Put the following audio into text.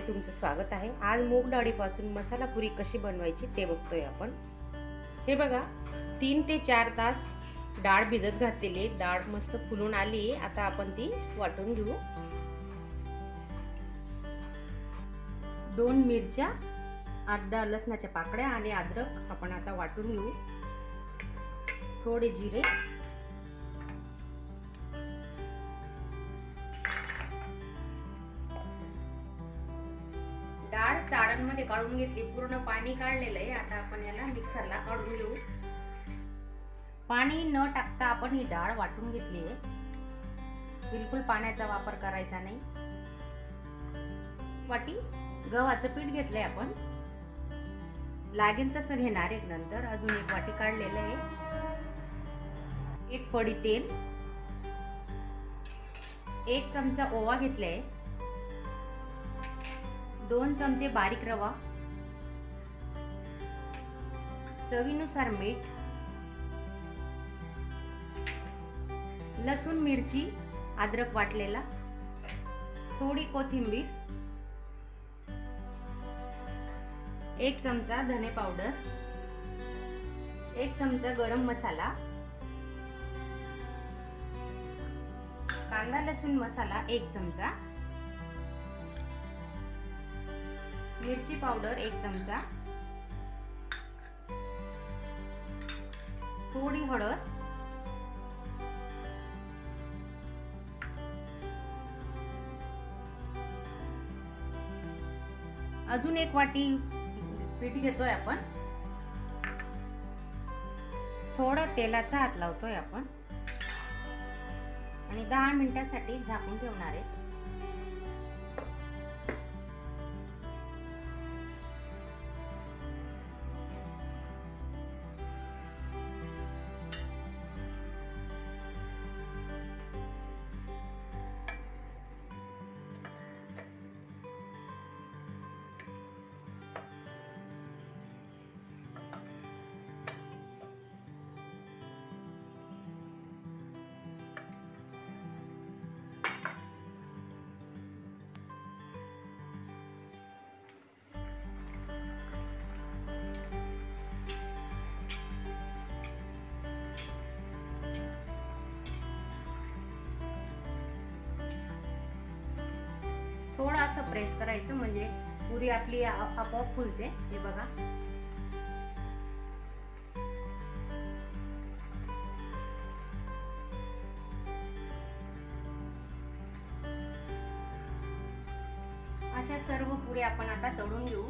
मध्ये तुमचं स्वागत आहे। आज मूग डाळीपासून मसाला पुरी कशी बनवायची ते बघतोय आपण। हे बघा, 3 ते 4 तास डाळ भिजत घातलेली, डाळ मस्त फुलून आली। आता आपण ती वाटून घेऊ। 2 मिरच्या, 8-10 लसणाच्या पाकळ्या आणि अद्रक आपण आता वाटून घेऊ। थोडे जिरे, डाळ चाळणमध्ये काढून घेतली, पूर्ण पाणी काढलेलं आहे। आता आपण याला मिक्सरला काढून घेऊ। पाणी न टाकता आपण ही डाळ वाटून घेतली आहे, बिलकुल पाण्याचा वापर करायचा नाही। वाटी गव्हाचं पीठ घेतलंय आपण, लागेल तसं घेणार आहे। नंतर अजून एक वाटी काढलेलं आहे। 1 पडी तेल, 1 चमचा ओवा घेतलाय, 2 चमचे बारीक रवा, चवीनुसार मीठ, लसूण मिरची अद्रक वाटलेला, थोडी कोथिंबीर, 1 चमचा धने पावडर, 1 चमचा गरम मसाला, कांदा लसूण मसाला 1 चमचा, मिरची पावडर 1 चमचा, थोडी हळद, अजून 1 वाटी पीठ घेतोय आपण। थोडा तेलाचा हात लावतोय आपण आणि 10 मिनिटांसाठी झाकून ठेवणार आहे। थोडं असं प्रेस करायचं म्हणजे पुरी आपली आपोआप फुलते। हे बघा, अशा सर्व पुऱ्या आपण आता तळून घेऊ।